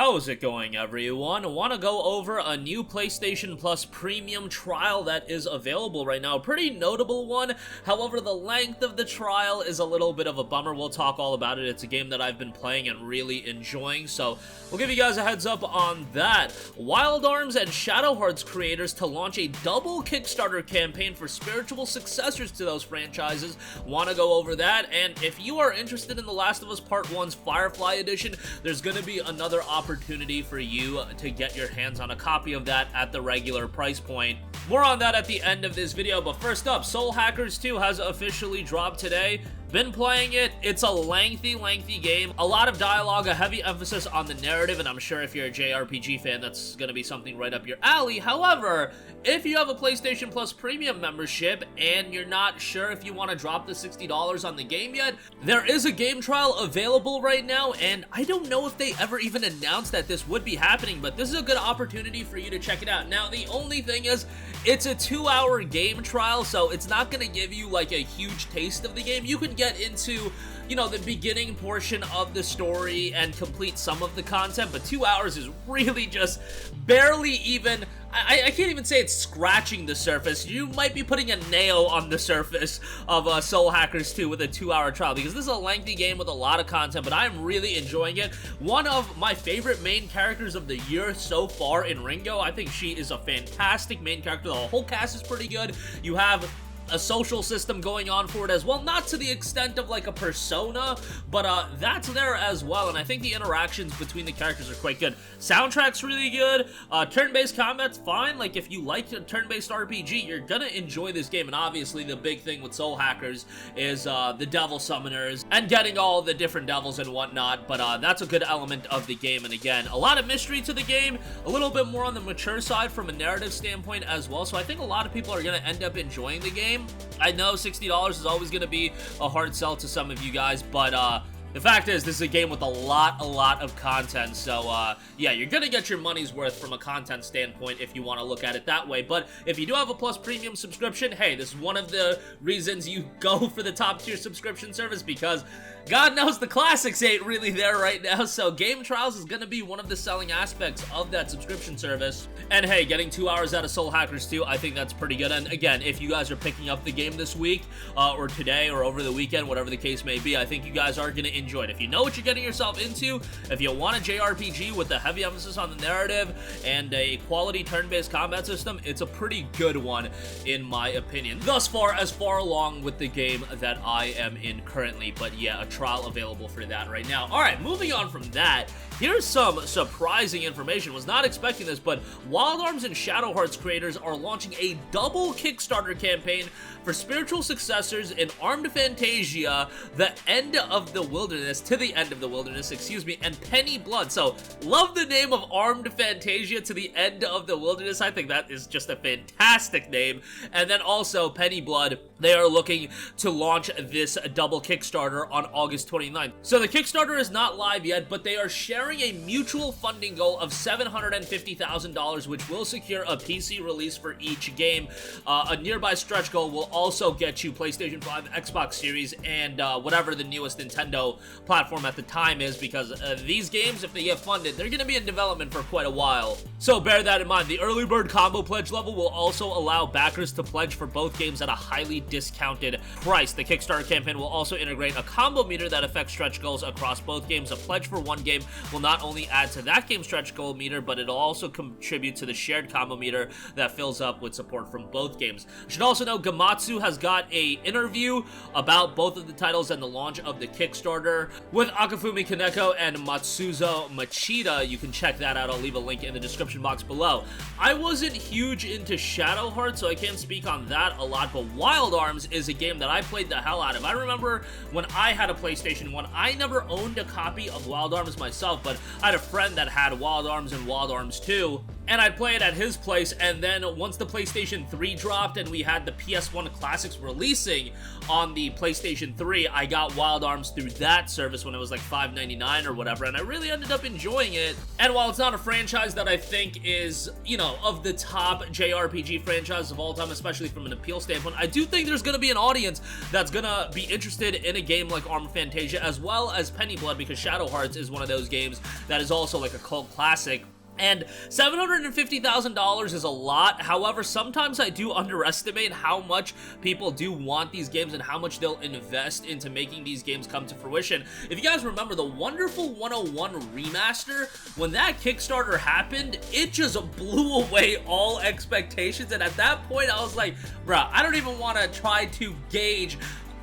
How's it going, everyone? Want to go over a new PlayStation Plus Premium trial that is available right now. A pretty notable one. However, the length of the trial is a little bit of a bummer. We'll talk all about it. It's a game that I've been playing and really enjoying, so we'll give you guys a heads up on that. Wild Arms and Shadow Hearts creators to launch a double Kickstarter campaign for spiritual successors to those franchises. Want to go over that, and if you are interested in The Last of Us Part 1's Firefly edition, there's going to be another opportunity for you to get your hands on a copy of that at the regular price point. More on that at the end of this video, but first up, Soul Hackers 2 has officially dropped today. Been playing it. It's a lengthy game. A lot of dialogue, a heavy emphasis on the narrative, and I'm sure if you're a JRPG fan, that's gonna be something right up your alley. However, if you have a PlayStation Plus Premium membership and you're not sure if you want to drop the $60 on the game yet, there is a game trial available right now, and I don't know if they ever even announced that this would be happening, but this is a good opportunity for you to check it out. Now, the only thing is, it's a 2-hour game trial, so it's not gonna give you like a huge taste of the game. You can get into, you know, the beginning portion of the story and complete some of the content, but 2 hours is really just barely even, I can't even say it's scratching the surface. You might be putting a nail on the surface of Soul Hackers 2 with a 2-hour trial, because this is a lengthy game with a lot of content, but I'm really enjoying it. One of my favorite main characters of the year so far in Ringo. I think she is a fantastic main character. The whole cast is pretty good. You have a social system going on for it as well, not to the extent of like a Persona, but that's there as well, and I think the interactions between the characters are quite good. Soundtrack's really good. Turn-based combat's fine. Like, if you like a turn-based RPG, you're gonna enjoy this game, and obviously the big thing with Soul Hackers is the devil summoners and getting all the different devils and whatnot, but that's a good element of the game, and again, a lot of mystery to the game, a little bit more on the mature side from a narrative standpoint as well, so I think a lot of people are gonna end up enjoying the game. I know $60 is always going to be a hard sell to some of you guys, but the fact is, this is a game with a lot of content, so yeah, you're gonna get your money's worth from a content standpoint if you want to look at it that way. But if you do have a Plus Premium subscription, hey, this is one of the reasons you go for the top tier subscription service, because God knows the classics ain't really there right now, so game trials is gonna be one of the selling aspects of that subscription service. And hey, getting 2 hours out of Soul Hackers 2, I think that's pretty good. And again, if you guys are picking up the game this week, or today, or over the weekend, whatever the case may be, I think you guys are gonna enjoy it. If you know what you're getting yourself into, if you want a JRPG with a heavy emphasis on the narrative and a quality turn-based combat system, it's a pretty good one in my opinion. Thus far, as far along with the game that I am in currently, but yeah, a trial available for that right now. Alright, moving on from that, here's some surprising information. Was not expecting this, but Wild Arms and Shadow Hearts creators are launching a double Kickstarter campaign for spiritual successors in Armed Fantasia, The End of the Wilderness, To the End of the Wilderness, excuse me, and Penny Blood. So, love the name of Armed Fantasia, To the End of the Wilderness. I think that is just a fantastic name. And then also, Penny Blood, they are looking to launch this double Kickstarter on August 29th. So the Kickstarter is not live yet, but they are sharing a mutual funding goal of $750,000, which will secure a PC release for each game. A nearby stretch goal will also get you PlayStation 5, Xbox Series, and whatever the newest Nintendo platform at the time is, because these games, if they get funded, they're going to be in development for quite a while. So bear that in mind. The early bird combo pledge level will also allow backers to pledge for both games at a highly discounted price. The Kickstarter campaign will also integrate a combo meter that affects stretch goals across both games. A pledge for one game will not only add to that game's stretch goal meter, but it'll also contribute to the shared combo meter that fills up with support from both games. I should also know Gamatsu has got a interview about both of the titles and the launch of the Kickstarter with Akifumi Kaneko and Matsuzo Machida. You can check that out. I'll leave a link in the description box below. I wasn't huge into Shadow Hearts, so I can't speak on that a lot, but Wild Arms is a game that I played the hell out of. I remember when I had a PlayStation 1, I never owned a copy of Wild Arms myself, but I had a friend that had Wild Arms and Wild Arms 2, and I'd play it at his place, and then once the PlayStation 3 dropped and we had the PS1 Classics releasing on the PlayStation 3, I got Wild Arms through that service when it was like $5.99 or whatever, and I really ended up enjoying it. And while it's not a franchise that I think is, you know, of the top JRPG franchises of all time, especially from an appeal standpoint, I do think there's gonna be an audience that's gonna be interested in a game like Arm Fantasia, as well as Penny Blood, because Shadow Hearts is one of those games that is also like a cult classic. And $750,000 is a lot. However, sometimes I do underestimate how much people do want these games and how much they'll invest into making these games come to fruition. If you guys remember the Wonderful 101 remaster, when that Kickstarter happened, it just blew away all expectations. And at that point, I was like, bruh, I don't even want to try to gauge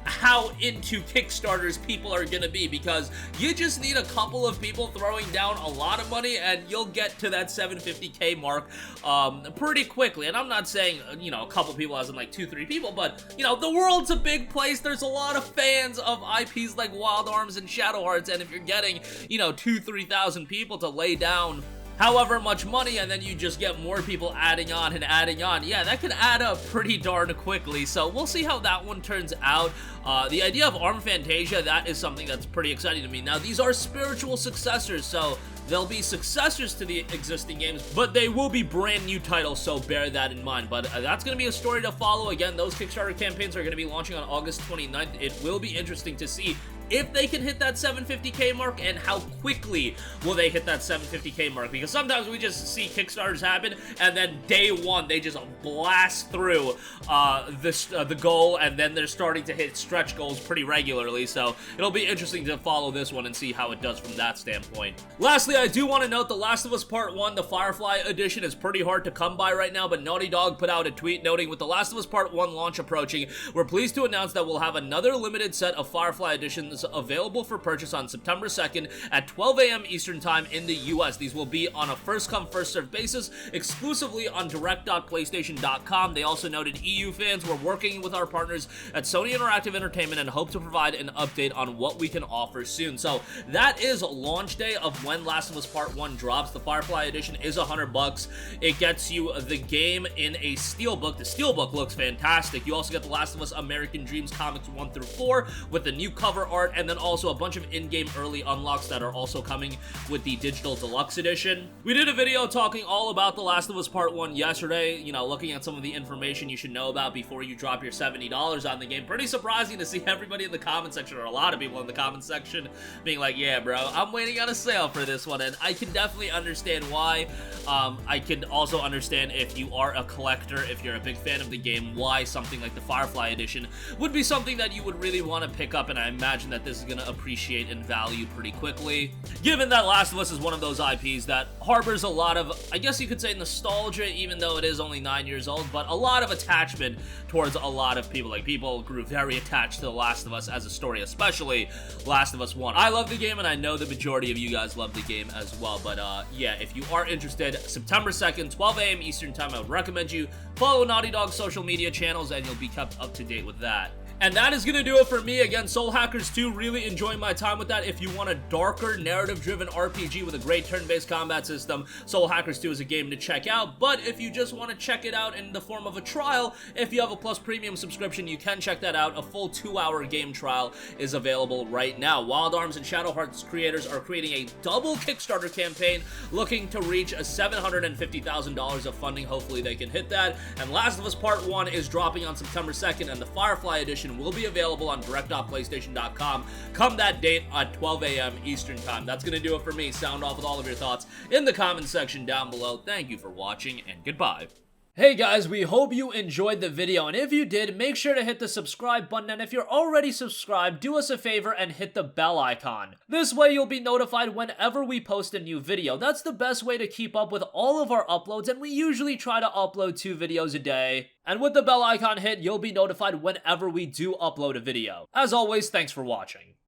how into Kickstarters people are gonna be, because you just need a couple of people throwing down a lot of money and you'll get to that 750K mark pretty quickly. And I'm not saying, you know, a couple people as in like 2-3 people, but, you know, the world's a big place. There's a lot of fans of IPs like Wild Arms and Shadow Hearts, and if you're getting, you know, 2,000-3,000 people to lay down however much money, and then you just get more people adding on and adding on, yeah, that could add up pretty darn quickly. So we'll see how that one turns out. The idea of Arm Fantasia, that is something that's pretty exciting to me. Now, these are spiritual successors, so they'll be successors to the existing games, but they will be brand new titles, so bear that in mind. But that's going to be a story to follow. Again, those Kickstarter campaigns are going to be launching on August 29th. It will be interesting to see if they can hit that 750K mark, and how quickly will they hit that 750K mark, because sometimes we just see Kickstarters happen and then day one they just blast through the goal, and then they're starting to hit stretch goals pretty regularly. So it'll be interesting to follow this one and see how it does from that standpoint. Lastly, I do want to note The Last of Us Part 1, the Firefly edition, is pretty hard to come by right now, but Naughty Dog put out a tweet noting, with The Last of Us Part 1 launch approaching, we're pleased to announce that we'll have another limited set of Firefly editions available for purchase on September 2nd at 12 a.m. Eastern Time in the US. These will be on a first-come, first-served basis, exclusively on direct.playstation.com. They also noted EU fans, we're working with our partners at Sony Interactive Entertainment and hope to provide an update on what we can offer soon. So that is launch day of when Last of Us Part 1 drops. The Firefly edition is $100. It gets you the game in a steelbook. The steelbook looks fantastic. You also get The Last of Us American Dreams Comics 1 through 4 with the new cover art, and then also a bunch of in-game early unlocks that are also coming with the digital deluxe edition. We did a video talking all about The Last of Us Part 1 yesterday, you know, looking at some of the information you should know about before you drop your $70 on the game. Pretty surprising to see everybody in the comment section, or a lot of people in the comment section, being like, yeah, bro, I'm waiting on a sale for this one, and I can definitely understand why. I can also understand if you are a collector, if you're a big fan of the game, why something like the Firefly edition would be something that you would really want to pick up, and I imagine that this is going to appreciate in value pretty quickly, given that Last of Us is one of those IPs that harbors a lot of, I guess you could say, nostalgia, even though it is only 9 years old, but a lot of attachment towards a lot of people. Like, people grew very attached to The Last of Us as a story, especially Last of Us 1. I love the game, and I know the majority of you guys love the game as well, but yeah, if you are interested, September 2nd, 12 a.m. Eastern Time, I would recommend you follow Naughty Dog's social media channels, and you'll be kept up to date with that. And that is going to do it for me. Again, Soul Hackers 2, really enjoying my time with that. If you want a darker, narrative-driven RPG with a great turn-based combat system, Soul Hackers 2 is a game to check out. But if you just want to check it out in the form of a trial, if you have a Plus Premium subscription, you can check that out. A full 2-hour game trial is available right now. Wild Arms and Shadow Hearts creators are creating a double Kickstarter campaign looking to reach $750,000 of funding. Hopefully they can hit that. And Last of Us Part 1 is dropping on September 2nd, and the Firefly edition will be available on direct.playstation.com come that date at 12 a.m. Eastern Time. That's going to do it for me. Sound off with all of your thoughts in the comment section down below. Thank you for watching, and goodbye. Hey guys, we hope you enjoyed the video, and if you did, make sure to hit the subscribe button, and if you're already subscribed, do us a favor and hit the bell icon. This way you'll be notified whenever we post a new video. That's the best way to keep up with all of our uploads, and we usually try to upload 2 videos a day. And with the bell icon hit, you'll be notified whenever we do upload a video. As always, thanks for watching.